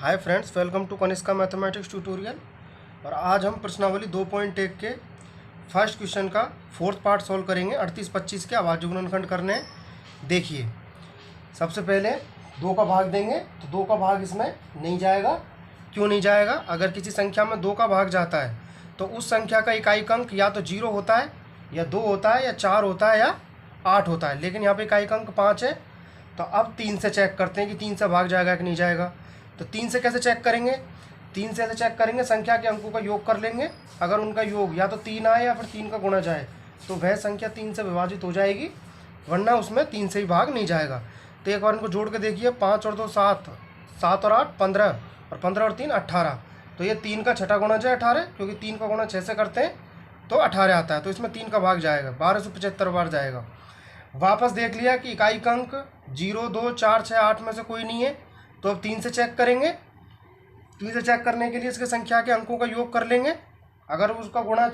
Hi friends, welcome to Kanishka mathematics tutorial. और आज हम प्रश्नावली 2.1 के फर्स्ट क्वेश्चन का फोर्थ पार्ट सॉल्व करेंगे। 38-25 के अभाज्य गुणनखंड करने हैं। देखिए, सबसे पहले 2 का भाग देंगे तो 2 का भाग इसमें नहीं जाएगा। क्यों नहीं जाएगा? अगर किसी संख्या में 2 का भाग जाता है तो उस संख्या का इकाई अंक या तो 0 होता है, या 2 होता है, या 4 होता है, या 8 होता है। लेकिन यहाँ पे इकाई अंक 5 है। तो अब 3 से चेक करते हैं कि 3 से भाग जाएगा कि नहीं जाएगा। तो 3 से कैसे चेक करेंगे? 3 से ऐसे चेक करेंगे, संख्या के अंकों का योग कर लेंगे। अगर उनका योग या तो 3 आए या फिर 3 का गुणा जाए तो वह संख्या 3 से विभाजित हो जाएगी, वरना उसमें 3 से ही भाग नहीं जाएगा। तो एक बार इनको जोड़ के देखिए, 5 और 2 7, 7 और 8 15, और 15 और 3 18। तो ये 3 का छठा गुणज है 18, क्योंकि 3 का गुणा 6 से करते हैं तो 18 आता है। तो इसमें 3 का भाग जाएगा, 1275 बार जाएगा। वापस देख लिया कि इकाई अंक 0, 2, 4, 6, 8 में से कोई नहीं है। तो अब 3 से चेक करेंगे। 3 से चेक करने के लिए इसके संख्या के अंकों का योग कर लेंगे। अगर उसका गुणा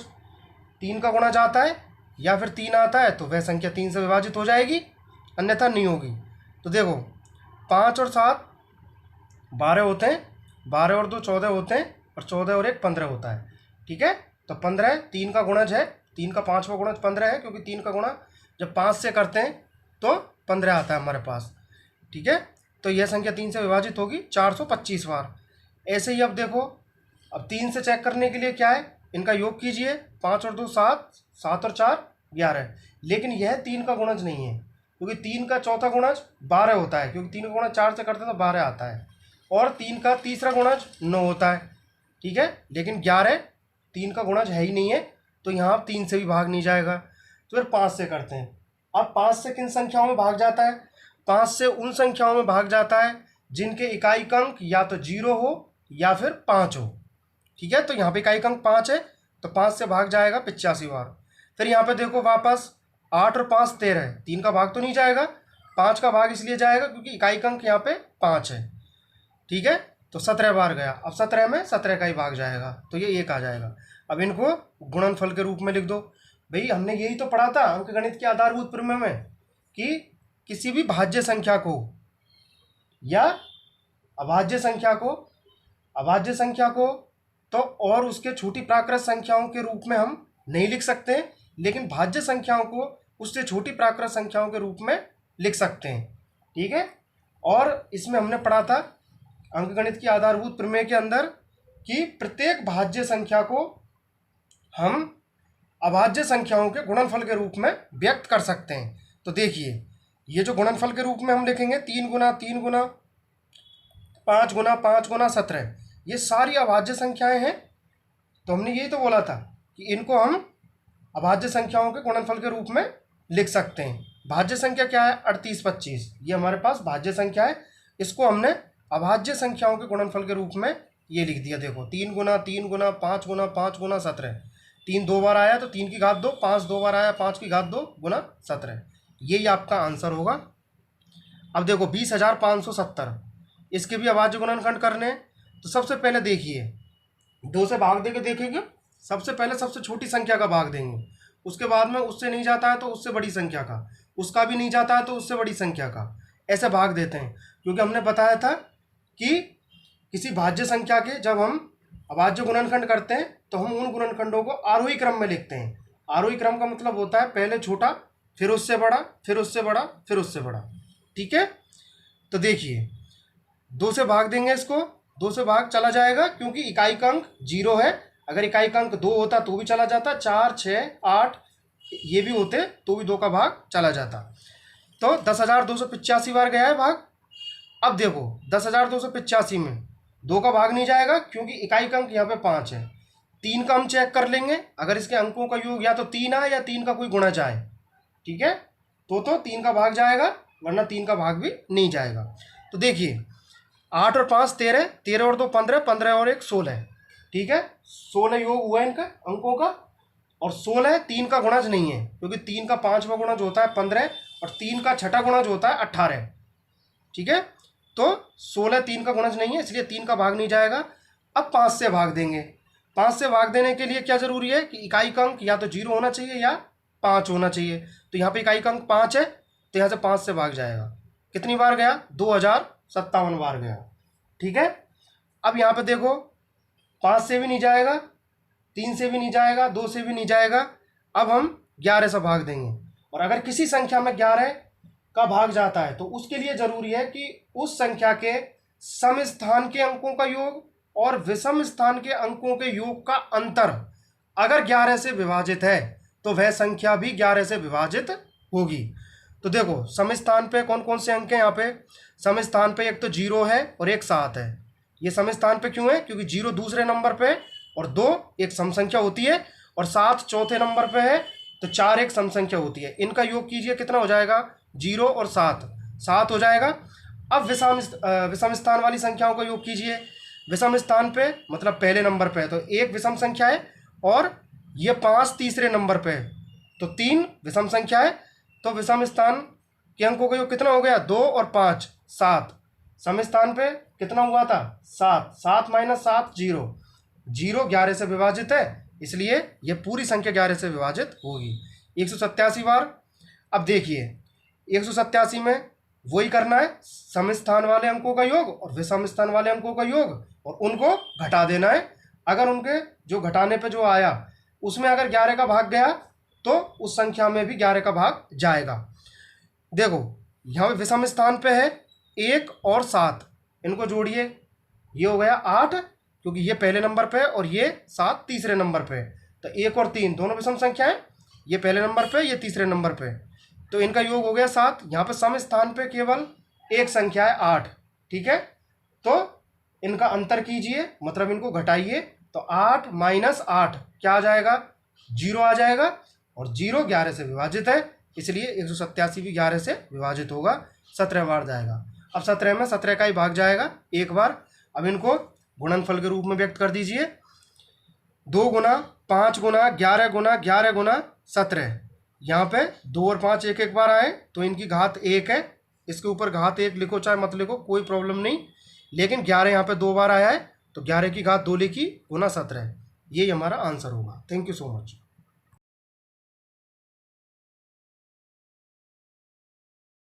3 का गुणा जाता है या फिर 3 आता है तो वह संख्या 3 से विभाजित हो जाएगी, अन्यथा नहीं होगी। तो देखो, 5 और 7 12 होते हैं, 12 और 2 14 होते हैं, और 14 और 1 15 होता है। ठीक है, तो 15 3 का गुणज है, 3 का 5वां गुणज 15 है, क्योंकि 3 का गुणा जब 5 से करते हैं तो 15 आता है हमारे पास। ठीक है, तो यह संख्या 3 से विभाजित होगी 425 बार। ऐसे ही अब देखो, अब 3 से चेक करने के लिए क्या है, इनका योग कीजिए। 5 और 2 7, 7 और 4 11। लेकिन यह 3 का गुणज नहीं है, क्योंकि 3 का चौथा गुणज 12 होता है, क्योंकि 3 का गुणज 4 से करते हैं तो 12 आता है। और 3 का तीसरा गुणज 9 होता है। ठीक है, लेकिन 11 3 का गुणज है ही नहीं है, तो यहाँ 3 से भी भाग नहीं जाएगा। तो फिर 5 से करते हैं। अब 5 से किन संख्याओं में भाग जाता है? 5 से उन संख्याओं में भाग जाता है जिनके इकाई अंक या तो 0 हो या फिर 5 हो। ठीक है, तो यहाँ पे इकाई अंक 5 है, तो 5 से भाग जाएगा 85 बार। फिर यहाँ पे देखो, वापस 8 और 5 13 है, 3 का भाग तो नहीं जाएगा। 5 का भाग इसलिए जाएगा क्योंकि इकाई अंक यहाँ पे 5 है। ठीक है, तो 17 बार गया। अब 17 में 17 का ही भाग जाएगा, तो ये 1 आ जाएगा। अब इनको गुणनफल के रूप में लिख दो। भाई, हमने यही तो पढ़ा था अंकगणित के आधारभूत प्रमेय में कि किसी भी भाज्य संख्या को या अभाज्य संख्या को तो और उसके छोटी प्राकृत संख्याओं के रूप में हम नहीं लिख सकते, लेकिन भाज्य संख्याओं को उससे छोटी प्राकृत संख्याओं के रूप में लिख सकते हैं। ठीक है, और इसमें हमने पढ़ा था अंकगणित की आधारभूत प्रमेय के अंदर कि प्रत्येक भाज्य संख्या को हम अभाज्य संख्याओं के गुणनफल के रूप में व्यक्त कर सकते हैं। तो देखिए, ये जो गुणनफल के रूप में हम लिखेंगे 3 गुना 3 गुना 5 गुना 5 गुना 17, ये सारी अभाज्य संख्याएं हैं। तो हमने यही तो बोला था कि इनको हम अभाज्य संख्याओं के गुणनफल के रूप में लिख सकते हैं। भाज्य संख्या क्या है? 38-25, ये हमारे पास भाज्य संख्या है। इसको हमने अभाज्य संख्याओं के गुणनफल के रूप में ये लिख दिया। देखो, 3 गुना 3 गुना 5 गुना 5 गुना 17, 3 2 बार आया तो 3 की घात 2, 5 2 बार आया 5 की घात 2 गुना 17, यही आपका आंसर होगा। अब देखो, 20,570, इसके भी अभाज्य गुणनखंड करने हैं। तो सबसे पहले देखिए, 2 से भाग देके देखेंगे। सबसे पहले सबसे छोटी संख्या का भाग देंगे, उसके बाद में उससे नहीं जाता है तो उससे बड़ी संख्या का, उसका भी नहीं जाता है तो उससे बड़ी संख्या का, ऐसे भाग देते हैं। क्योंकि हमने बताया था कि किसी भाज्य संख्या के जब हम अभाज्य गुणनखंड करते हैं तो हम उन गुणनखंडों को आरोही क्रम में लिखते हैं। आरोही क्रम का मतलब होता है पहले छोटा, फिर उससे बड़ा, फिर उससे बड़ा, फिर उससे बड़ा। ठीक है, तो देखिए, 2 से भाग देंगे इसको, 2 से भाग चला जाएगा क्योंकि इकाई अंक 0 है। अगर इकाई अंक 2 होता तो भी चला जाता, 4 6 8 ये भी होते तो भी 2 का भाग चला जाता। तो 10,285 बार गया है भाग। अब देखो, 10,285 में 2 का भाग नहीं जाएगा क्योंकि इकाई अंक यहाँ पे 5 है। 3 का हम चेक कर लेंगे, अगर इसके अंकों का योग या तो 3 आए या 3 का कोई गुणा जाए। ठीक है, तो 3 का भाग जाएगा, वरना 3 का भाग भी नहीं जाएगा। तो देखिए, 8 और 5 13, 13 और 2 15, 15 और 1 16। ठीक है, 16 योग हुआ इनका अंकों का, और 16 3 का गुणज नहीं है, क्योंकि 3 का 5वां गुणज होता है 15, और 3 का छठा गुणज होता है 18। ठीक है, तो 16 3 का गुणज नहीं है, इसलिए 3 का भाग नहीं जाएगा। अब 5 से भाग देंगे। 5 से भाग देने के लिए क्या जरूरी है कि इकाई अंक या तो 0 होना चाहिए या 5 होना चाहिए। तो यहाँ पे इकाई अंक 5 है, तो यहाँ से 5 से भाग जाएगा। कितनी बार गया? 2057 बार गया। ठीक है, अब यहाँ पे देखो 5 से भी नहीं जाएगा, 3 से भी नहीं जाएगा, 2 से भी नहीं जाएगा। अब हम 11 से भाग देंगे, और अगर किसी संख्या में 11 का भाग जाता है तो उसके लिए जरूरी है कि उस संख्या के सम स्थान के अंकों का योग और विषम स्थान के अंकों के योग का अंतर अगर 11 से विभाजित है तो वह संख्या भी 11 से विभाजित होगी। तो देखो सम स्थान पे कौन कौन से अंक हैं। यहाँ पे सम स्थान पे एक तो 0 है और एक 7 है। ये सम स्थान पे क्यों है? क्योंकि 0 दूसरे नंबर पे और 2 एक सम संख्या होती है, और 7 चौथे नंबर पे है, तो 4 एक सम संख्या होती है। इनका योग कीजिए, कितना हो जाएगा? 0 और 7, 7 हो जाएगा। अब विषम स्थान वाली संख्याओं का योग कीजिए। विषम स्थान पे मतलब पहले नंबर पे है तो 1 विषम संख्या है, और ये 5 तीसरे नंबर पे है तो 3 विषम संख्या है। तो विषम स्थान के अंकों का योग कितना हो गया? 2 और 5 7। सम स्थान पे कितना हुआ था? 7, 7 माइनस 7 0, 0 11 से विभाजित है, इसलिए ये पूरी संख्या 11 से विभाजित होगी। 187 बार। अब देखिए 187 में वही करना है, सम स्थान वाले अंकों का योग और विषम स्थान वाले अंकों का योग, और उनको घटा देना है। अगर उनके जो घटाने पे जो आया उसमें अगर 11 का भाग गया तो उस संख्या में भी 11 का भाग जाएगा। देखो यहाँ पे विषम स्थान पे है 1 और 7, इनको जोड़िए, ये हो गया 8, क्योंकि ये पहले नंबर पे है और ये 7 तीसरे नंबर पे है। तो 1 और 3 दोनों विषम संख्या है, ये पहले नंबर पे, ये तीसरे नंबर पे, तो इनका योग हो गया 7। यहाँ पे सम स्थान पे केवल एक संख्या है 8, ठीक है। तो इनका अंतर कीजिए, मतलब इनको घटाइए, तो 8 माइनस 8 क्या आ जाएगा? 0 आ जाएगा, और 0 11 से विभाजित है, इसलिए 187 भी 11 से विभाजित होगा, 17 बार जाएगा। अब 17 में 17 का ही भाग जाएगा एक बार। अब इनको गुणनफल के रूप में व्यक्त कर दीजिए। 2 गुना 5 गुना 11 गुना 11 गुना 17। यहाँ पे 2 और 5 एक एक बार आए तो इनकी घात 1 है, इसके ऊपर घात 1 लिखो चाहे मत लिखो, कोई प्रॉब्लम नहीं। लेकिन 11 यहाँ पे 2 बार आया है तो 11 की घात 2 लिखी गुना 17, यही हमारा आंसर होगा। Thank you so much.